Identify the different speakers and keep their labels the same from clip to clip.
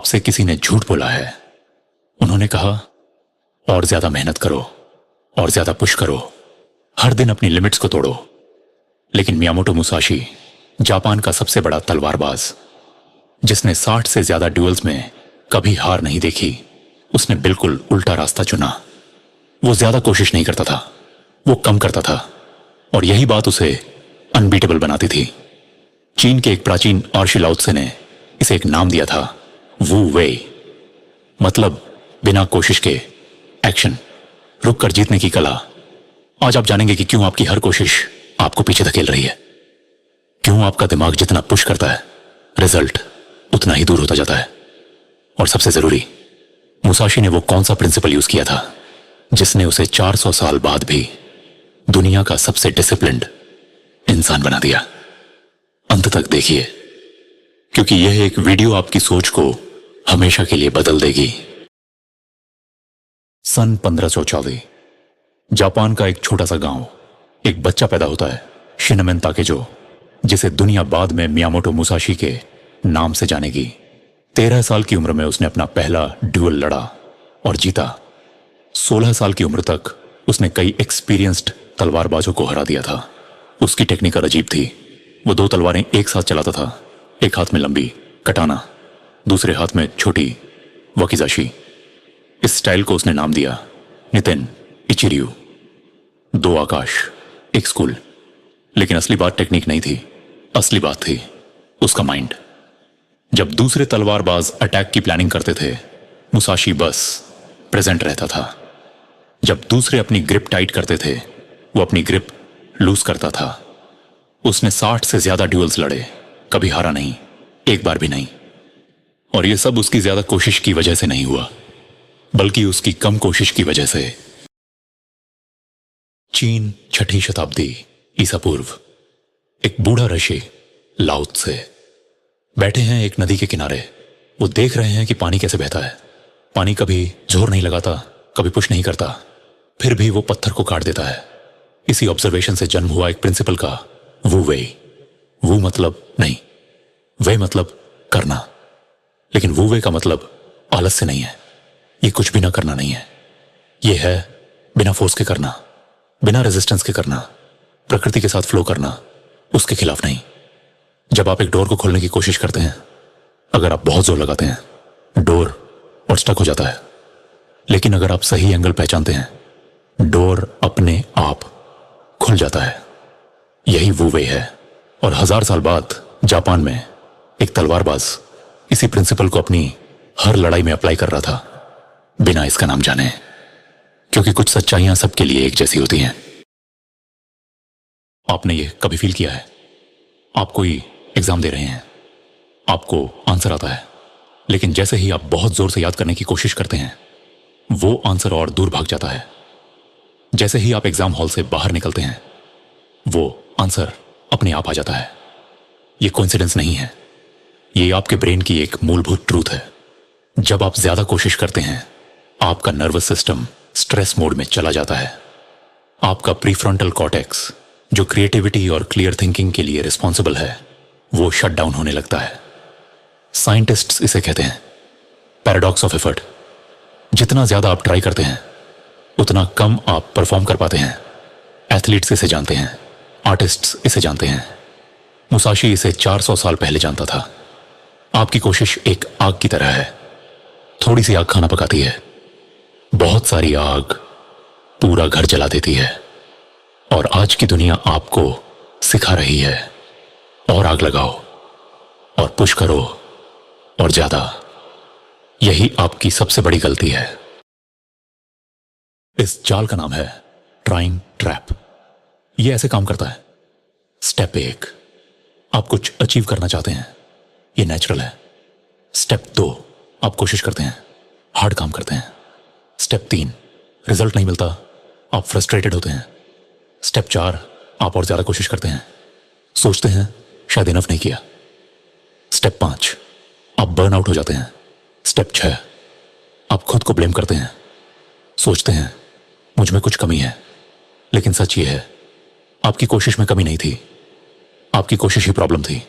Speaker 1: आपसे किसी ने झूठ बोला है। उन्होंने कहा और ज्यादा मेहनत करो और ज्यादा पुश करो, हर दिन अपनी लिमिट्स को तोड़ो। लेकिन मियामोटो मुसाशी जापान का सबसे बड़ा तलवारबाज, जिसने 60 से ज्यादा ड्यूल्स में कभी हार नहीं देखी, उसने बिल्कुल उल्टा रास्ता चुना। वो ज्यादा कोशिश नहीं करता था, वो कम करता था, और यही बात उसे अनबीटेबल बनाती थी। चीन के एक प्राचीन आर्षि लाओ त्से ने इसे एक नाम दिया था, वू वे, मतलब बिना कोशिश के एक्शन, रुक कर जीतने की कला। आज आप जानेंगे कि क्यों आपकी हर कोशिश आपको पीछे धकेल रही है, क्यों आपका दिमाग जितना पुश करता है रिजल्ट उतना ही दूर होता जाता है, और सबसे जरूरी, मुसाशी ने वो कौन सा प्रिंसिपल यूज किया था जिसने उसे 400 साल बाद भी दुनिया का सबसे डिसिप्लिन्ड इंसान बना दिया। अंत तक देखिए, क्योंकि यह एक वीडियो आपकी सोच को हमेशा के लिए बदल देगी। सन 1524, जापान का एक छोटा सा गांव, एक बच्चा पैदा होता है, शिनमेन ताकेजो, जिसे दुनिया बाद में मियामोटो मुसाशी के नाम से जानेगी। 13 साल की उम्र में उसने अपना पहला ड्यूल लड़ा और जीता। 16 साल की उम्र तक उसने कई एक्सपीरियंस्ड तलवारबाजों को हरा दिया था। उसकी टेक्निक अजीब थी। वो 2 तलवारें एक साथ चलाता था, एक हाथ में लंबी कटाना, दूसरे हाथ में छोटी वकीजाशी। इस स्टाइल को उसने नाम दिया नितिन इचिरियू, 2 आकाश एक स्कूल। लेकिन असली बात टेक्निक नहीं थी, असली बात थी उसका माइंड। जब दूसरे तलवारबाज अटैक की प्लानिंग करते थे, मुसाशी बस प्रेजेंट रहता था। जब दूसरे अपनी ग्रिप टाइट करते थे, वो अपनी ग्रिप लूज करता था। उसने 60 से ज्यादा ड्यूल्स लड़े, कभी हारा नहीं, एक बार भी नहीं। और यह सब उसकी ज्यादा कोशिश की वजह से नहीं हुआ, बल्कि उसकी कम कोशिश की वजह से। चीन 6ठी शताब्दी ईसा पूर्व, एक बूढ़ा ऋषि लाओ त्से बैठे हैं एक नदी के किनारे। वो देख रहे हैं कि पानी कैसे बहता है। पानी कभी जोर नहीं लगाता, कभी पुश नहीं करता, फिर भी वो पत्थर को काट देता है। इसी ऑब्जर्वेशन से जन्म हुआ एक प्रिंसिपल का वू वे। वू मतलब नहीं, वे मतलब करना। लेकिन वू वे का मतलब आलस्य नहीं है, ये कुछ भी ना करना नहीं है। ये है बिना फोर्स के करना, बिना रेजिस्टेंस के करना, प्रकृति के साथ फ्लो करना, उसके खिलाफ नहीं। जब आप एक डोर को खोलने की कोशिश करते हैं, अगर आप बहुत जोर लगाते हैं, डोर और स्टक हो जाता है। लेकिन अगर आप सही एंगल पहचानते हैं, डोर अपने आप खुल जाता है। यही वू वे है। और 1000 साल बाद जापान में एक तलवारबाज इसी प्रिंसिपल को अपनी हर लड़ाई में अप्लाई कर रहा था, बिना इसका नाम जाने। क्योंकि कुछ सच्चाइयां सबके लिए एक जैसी होती हैं। आपने ये कभी फील किया है? आप कोई एग्जाम दे रहे हैं, आपको आंसर आता है, लेकिन जैसे ही आप बहुत जोर से याद करने की कोशिश करते हैं, वो आंसर और दूर भाग जाता है। जैसे ही आप एग्जाम हॉल से बाहर निकलते हैं, वो आंसर अपने आप आ जाता है। ये कोइंसिडेंस नहीं है, ये आपके ब्रेन की एक मूलभूत ट्रूथ है। जब आप ज्यादा कोशिश करते हैं, आपका नर्वस सिस्टम स्ट्रेस मोड में चला जाता है। आपका प्रीफ्रंटल कॉर्टेक्स, जो क्रिएटिविटी और क्लियर थिंकिंग के लिए रिस्पॉन्सिबल है, वो शट डाउन होने लगता है। साइंटिस्ट्स इसे कहते हैं पैराडॉक्स ऑफ एफर्ट। जितना ज्यादा आप ट्राई करते हैं, उतना कम आप परफॉर्म कर पाते हैं। एथलीट्स इसे जानते हैं, आर्टिस्ट्स इसे जानते हैं। मुसाशी इसे 400 साल पहले जानता था। आपकी कोशिश एक आग की तरह है। थोड़ी सी आग खाना पकाती है, बहुत सारी आग पूरा घर जला देती है। और आज की दुनिया आपको सिखा रही है, और आग लगाओ और पुश करो और ज्यादा। यही आपकी सबसे बड़ी गलती है। इस जाल का नाम है ट्राइंग ट्रैप। यह ऐसे काम करता है। स्टेप 1, आप कुछ अचीव करना चाहते हैं, यह नेचुरल है। स्टेप 2, आप कोशिश करते हैं, हार्ड काम करते हैं। स्टेप 3, रिजल्ट नहीं मिलता, आप फ्रस्ट्रेटेड होते हैं। स्टेप 4, आप और ज्यादा कोशिश करते हैं, सोचते हैं शायद इनफ नहीं किया। स्टेप 5, आप बर्न आउट हो जाते हैं। स्टेप 6, आप खुद को ब्लेम करते हैं, सोचते हैं मुझ में कुछ कमी है। लेकिन सच ये है, आपकी कोशिश में कमी नहीं थी, आपकी कोशिश ही प्रॉब्लम थी।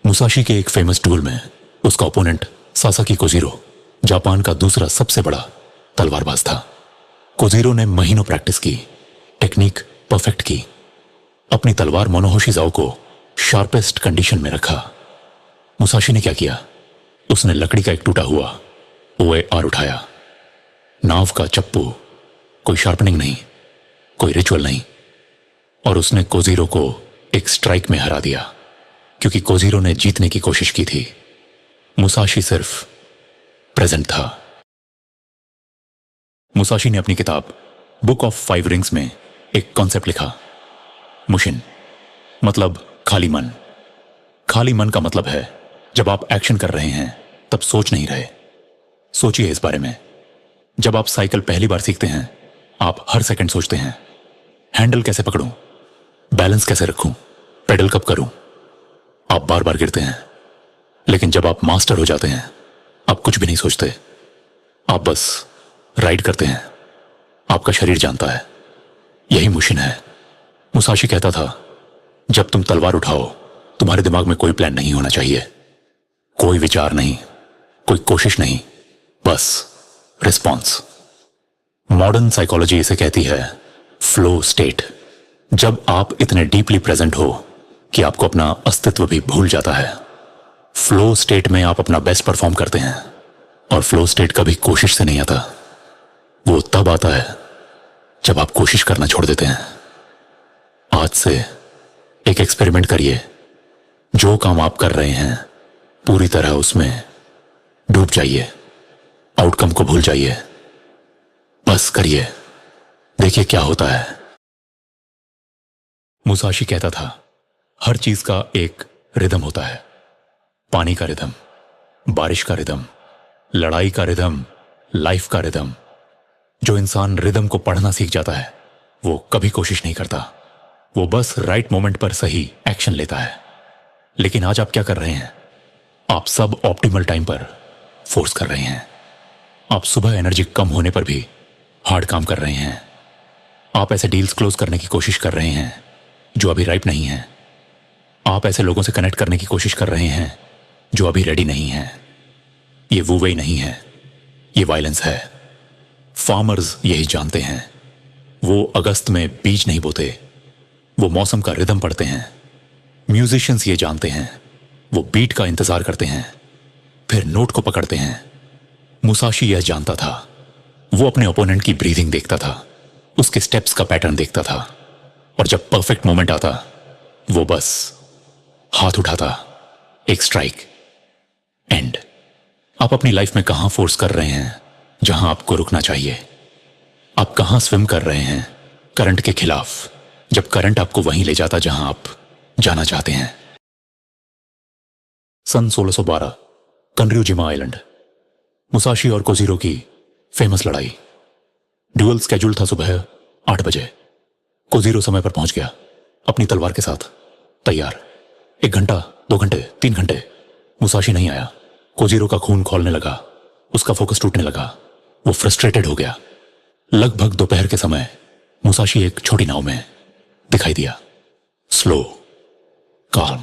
Speaker 1: मुसाशी के एक फेमस ड्यूल में उसका ओपोनेंट सासाकी कोजीरो जापान का दूसरा सबसे बड़ा तलवारबाज था। कोजीरो ने महीनों प्रैक्टिस की, टेक्निक परफेक्ट की, अपनी तलवार मोनोहोशी जाओ को शार्पेस्ट कंडीशन में रखा। मुसाशी ने क्या किया? उसने लकड़ी का एक टूटा हुआ ओए आर उठाया, नाव का चप्पू, कोई शार्पनिंग नहीं, कोई रिचुअल नहीं, और उसने कोजीरो को एक स्ट्राइक में हरा दिया, क्योंकि कोजीरो ने जीतने की कोशिश की थी। मुसाशी सिर्फ प्रेजेंट था। मुसाशी ने अपनी किताब बुक ऑफ 5 रिंग्स में एक कॉन्सेप्ट लिखा, मुशिन, मतलब खाली मन। खाली मन का मतलब है जब आप एक्शन कर रहे हैं तब सोच नहीं रहे। सोचिए इस बारे में। जब आप साइकिल पहली बार सीखते हैं, आप हर सेकंड सोचते हैं, हैंडल कैसे पकड़ूं, बैलेंस कैसे रखूं, पेडल कब करूं। आप बार बार गिरते हैं। लेकिन जब आप मास्टर हो जाते हैं, आप कुछ भी नहीं सोचते, आप बस राइड करते हैं। आपका शरीर जानता है, यही मुशिन है। मुसाशी कहता था, जब तुम तलवार उठाओ, तुम्हारे दिमाग में कोई प्लान नहीं होना चाहिए, कोई विचार नहीं, कोई कोशिश नहीं, बस रिस्पॉन्स। मॉडर्न साइकोलॉजी इसे कहती है फ्लो स्टेट। जब आप इतने डीपली प्रेजेंट हो कि आपको अपना अस्तित्व भी भूल जाता है। फ्लो स्टेट में आप अपना बेस्ट परफॉर्म करते हैं, और फ्लो स्टेट कभी कोशिश से नहीं आता, वो तब आता है जब आप कोशिश करना छोड़ देते हैं। आज से एक एक्सपेरिमेंट करिए। जो काम आप कर रहे हैं पूरी तरह उसमें डूब जाइए, आउटकम को भूल जाइए, बस करिए, देखिए क्या होता है। मुसाशी कहता था, हर चीज का एक रिदम होता है। पानी का रिदम, बारिश का रिदम, लड़ाई का रिदम, लाइफ का रिदम। जो इंसान रिदम को पढ़ना सीख जाता है, वो कभी कोशिश नहीं करता, वो बस राइट मोमेंट पर सही एक्शन लेता है। लेकिन आज आप क्या कर रहे हैं? आप सब ऑप्टिमल टाइम पर फोर्स कर रहे हैं। आप सुबह एनर्जी कम होने पर भी हार्ड काम कर रहे हैं। आप ऐसे डील्स क्लोज करने की कोशिश कर रहे हैं जो अभी राइप नहीं है। आप ऐसे लोगों से कनेक्ट करने की कोशिश कर रहे हैं जो अभी रेडी नहीं है। ये वू वे नहीं है, ये वायलेंस है। फार्मर्स यही जानते हैं। वो अगस्त में बीज नहीं बोते, वो मौसम का रिदम पढ़ते हैं। म्यूजिशियंस ये जानते हैं, वो बीट का इंतजार करते हैं, फिर नोट को पकड़ते हैं। मुसाशी यह जानता था, वो अपने ओपोनेंट की ब्रीथिंग देखता था, उसके स्टेप्स का पैटर्न देखता था, और जब परफेक्ट मोमेंट आता, वो बस हाथ उठाता, एक स्ट्राइक, एंड। आप अपनी लाइफ में कहां फोर्स कर रहे हैं जहां आपको रुकना चाहिए? आप कहां स्विम कर रहे हैं करंट के खिलाफ, जब करंट आपको वहीं ले जाता जहां आप जाना चाहते हैं? सन 1612, कनर्युजिमा आइलैंड। मुसाशी और कोजीरो की फेमस लड़ाई। ड्यूअल स्केड्यूल था सुबह 8 बजे। कोजीरो समय पर पहुंच गया, अपनी तलवार के साथ तैयार। 1 घंटा, 2 घंटे, 3 घंटे, मुसाशी नहीं आया। कोजीरो का खून खौलने लगा, उसका फोकस टूटने लगा, वो फ्रस्ट्रेटेड हो गया। लगभग दोपहर के समय मुसाशी एक छोटी नाव में दिखाई दिया। स्लो, काम,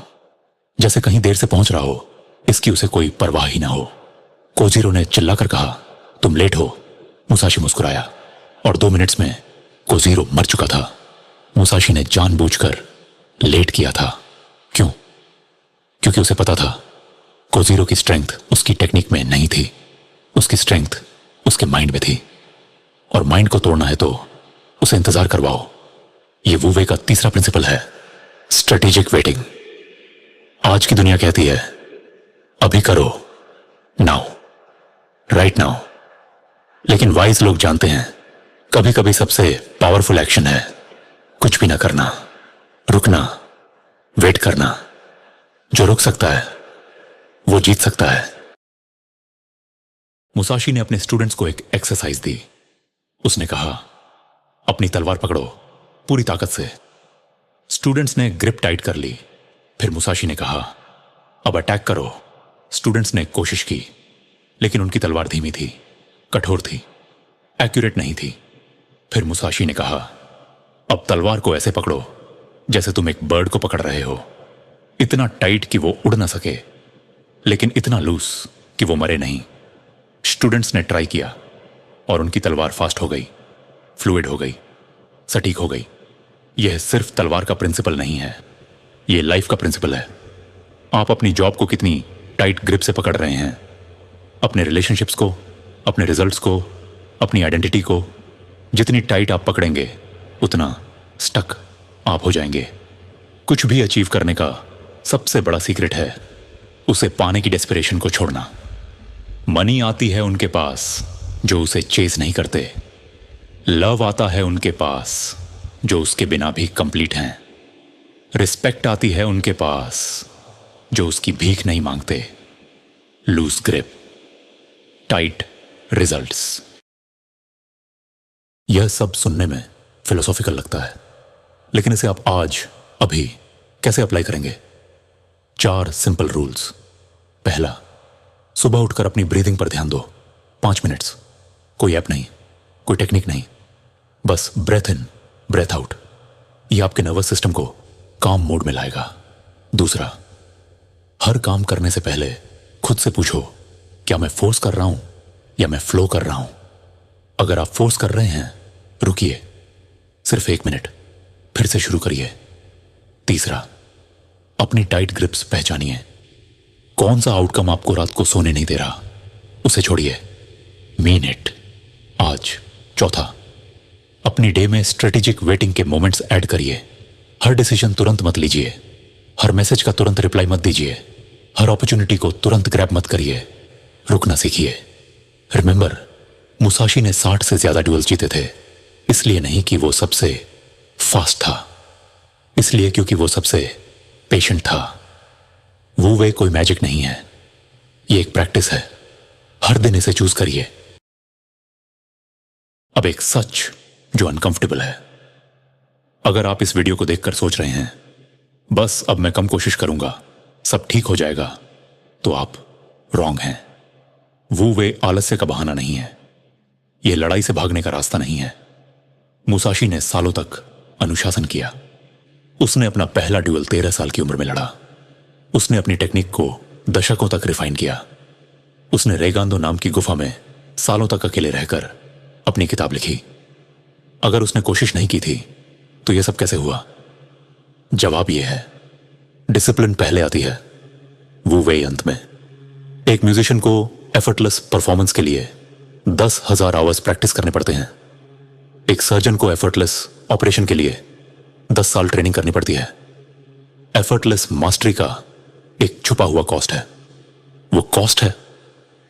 Speaker 1: जैसे कहीं देर से पहुंच रहा हो, इसकी उसे कोई परवाह ही ना हो। कोजीरो ने चिल्लाकर कहा, तुम लेट हो। मुसाशी मुस्कुराया, और 2 मिनट्स में कोजीरो मर चुका था। मुसाशी ने जानबूझकर लेट किया था। क्यों? क्योंकि उसे पता था कोजीरो की स्ट्रेंथ उसकी टेक्निक में नहीं थी, उसकी स्ट्रेंथ उसके माइंड में थी। और माइंड को तोड़ना है तो उसे इंतजार करवाओ। यह वू वे का तीसरा प्रिंसिपल है, स्ट्रेटेजिक वेटिंग। आज की दुनिया कहती है, अभी करो, नाउ, राइट नाउ। लेकिन वाइज लोग जानते हैं, कभी कभी सबसे पावरफुल एक्शन है कुछ भी ना करना, रुकना, वेट करना। जो रुक सकता है वो जीत सकता है। मुसाशी ने अपने स्टूडेंट्स को एक एक्सरसाइज दी। उसने कहा, अपनी तलवार पकड़ो पूरी ताकत से। स्टूडेंट्स ने ग्रिप टाइट कर ली। फिर मुसाशी ने कहा, अब अटैक करो। स्टूडेंट्स ने कोशिश की, लेकिन उनकी तलवार धीमी थी, कठोर थी, एक्यूरेट नहीं थी। फिर मुसाशी ने कहा, अब तलवार को ऐसे पकड़ो जैसे तुम एक बर्ड को पकड़ रहे हो, इतना टाइट कि वो उड़ ना सके, लेकिन इतना लूज कि वो मरे नहीं। स्टूडेंट्स ने ट्राई किया और उनकी तलवार फास्ट हो गई, फ्लूइड हो गई, सटीक हो गई। यह सिर्फ तलवार का प्रिंसिपल नहीं है, यह लाइफ का प्रिंसिपल है। आप अपनी जॉब को कितनी टाइट ग्रिप से पकड़ रहे हैं, अपने रिलेशनशिप्स को, अपने रिजल्ट्स को, अपनी आइडेंटिटी को जितनी टाइट आप पकड़ेंगे उतना स्टक आप हो जाएंगे। कुछ भी अचीव करने का सबसे बड़ा सीक्रेट है उसे पाने की डेस्परेशन को छोड़ना। मनी आती है उनके पास जो उसे चेज नहीं करते। लव आता है उनके पास जो उसके बिना भी कंप्लीट हैं। रिस्पेक्ट आती है उनके पास जो उसकी भीख नहीं मांगते। Loose grip, tight results. यह सब सुनने में फिलोसॉफिकल लगता है, लेकिन इसे आप आज अभी कैसे अप्लाई करेंगे? 4 सिंपल रूल्स। पहला, सुबह उठकर अपनी ब्रीदिंग पर ध्यान दो, 5 मिनट्स। कोई ऐप नहीं, कोई टेक्निक नहीं, बस ब्रेथ इन ब्रेथ आउट। यह आपके नर्वस सिस्टम को काम मोड में लाएगा। दूसरा, हर काम करने से पहले खुद से पूछो, क्या मैं फोर्स कर रहा हूं या मैं फ्लो कर रहा हूं? अगर आप फोर्स कर रहे हैं, रुकिए, सिर्फ 1 मिनट, फिर से शुरू करिए। तीसरा, अपनी टाइट ग्रिप्स पहचानिए। कौन सा आउटकम आपको रात को सोने नहीं दे रहा, उसे छोड़िए, मीन इट आज। चौथा, अपनी डे में स्ट्रेटेजिक वेटिंग के मोमेंट्स ऐड करिए। हर डिसीजन तुरंत मत लीजिए, हर मैसेज का तुरंत रिप्लाई मत दीजिए, हर अपॉर्चुनिटी को तुरंत ग्रैब मत करिए, रुकना सीखिए। रिमेंबर, मुसाशी ने 60 से ज्यादा ड्यूल्स जीते थे, इसलिए नहीं कि वो सबसे फास्ट था, इसलिए क्योंकि वो सबसे पेशेंट था। वो वे कोई मैजिक नहीं है, ये एक प्रैक्टिस है। हर दिन इसे चूज करिए। अब एक सच जो अनकंफर्टेबल है। अगर आप इस वीडियो को देखकर सोच रहे हैं, बस अब मैं कम कोशिश करूंगा, सब ठीक हो जाएगा, तो आप रॉन्ग हैं। वो वे आलस्य का बहाना नहीं है, यह लड़ाई से भागने का रास्ता नहीं है। मुसाशी ने सालों तक अनुशासन किया। उसने अपना पहला ड्यूल 13 साल की उम्र में लड़ा। उसने अपनी टेक्निक को दशकों तक रिफाइन किया। उसने रेगांदो नाम की गुफा में सालों तक अकेले रहकर अपनी किताब लिखी। अगर उसने कोशिश नहीं की थी तो यह सब कैसे हुआ? जवाब यह है, डिसिप्लिन पहले आती है, वो वे अंत में। एक म्यूजिशियन को एफर्टलेस परफॉर्मेंस के लिए 10,000 आवर्स प्रैक्टिस करने पड़ते हैं। एक सर्जन को एफर्टलेस ऑपरेशन के लिए 10 साल ट्रेनिंग करनी पड़ती है। एफर्टलेस मास्टरी का एक छुपा हुआ कॉस्ट है। वो कॉस्ट है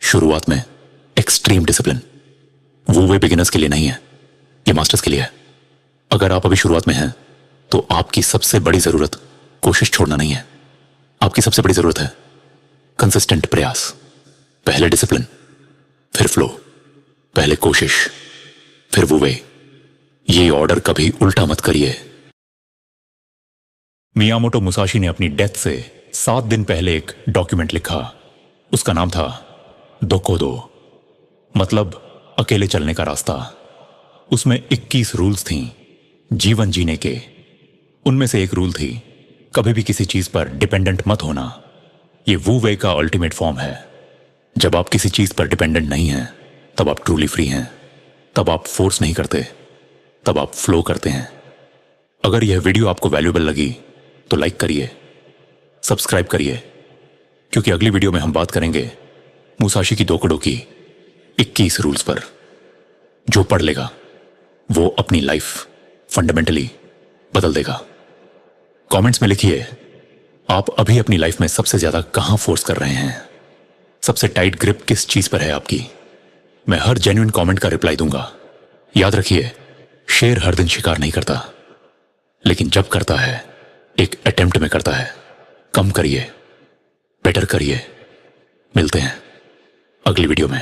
Speaker 1: शुरुआत में एक्सट्रीम डिसिप्लिन। वो वे बिगिनर्स के लिए नहीं है, ये मास्टर्स के लिए है। अगर आप अभी शुरुआत में हैं तो आपकी सबसे बड़ी जरूरत कोशिश छोड़ना नहीं है। आपकी सबसे बड़ी जरूरत है कंसिस्टेंट प्रयास। पहले डिसिप्लिन, फिर फ्लो, पहले कोशिश, फिर वो वे। ये ऑर्डर कभी उल्टा मत करिए। मियामोटो मुसाशी ने अपनी डेथ से 7 दिन पहले एक डॉक्यूमेंट लिखा। उसका नाम था दोकोदो, मतलब अकेले चलने का रास्ता। उसमें 21 रूल्स थीं जीवन जीने के। उनमें से एक रूल थी, कभी भी किसी चीज पर डिपेंडेंट मत होना। ये वो वे का अल्टीमेट फॉर्म है। जब आप किसी चीज पर डिपेंडेंट नहीं हैं, तब आप ट्रूली फ्री हैं। तब आप फोर्स नहीं करते, तब आप फ्लो करते हैं। अगर यह वीडियो आपको वैल्यूएबल लगी तो लाइक करिए, सब्सक्राइब करिए, क्योंकि अगली वीडियो में हम बात करेंगे मुसाशी की दोकोडो की 21 रूल्स पर। जो पढ़ लेगा वो अपनी लाइफ फंडामेंटली बदल देगा। कमेंट्स में लिखिए, आप अभी अपनी लाइफ में सबसे ज्यादा कहां फोर्स कर रहे हैं? सबसे टाइट ग्रिप किस चीज पर है आपकी? मैं हर जेन्युइन कमेंट का रिप्लाई दूंगा। याद रखिए, शेर हर दिन शिकार नहीं करता, लेकिन जब करता है एक अटेम्प्ट में करता है। कम करिए, बेटर करिए। मिलते हैं अगली वीडियो में।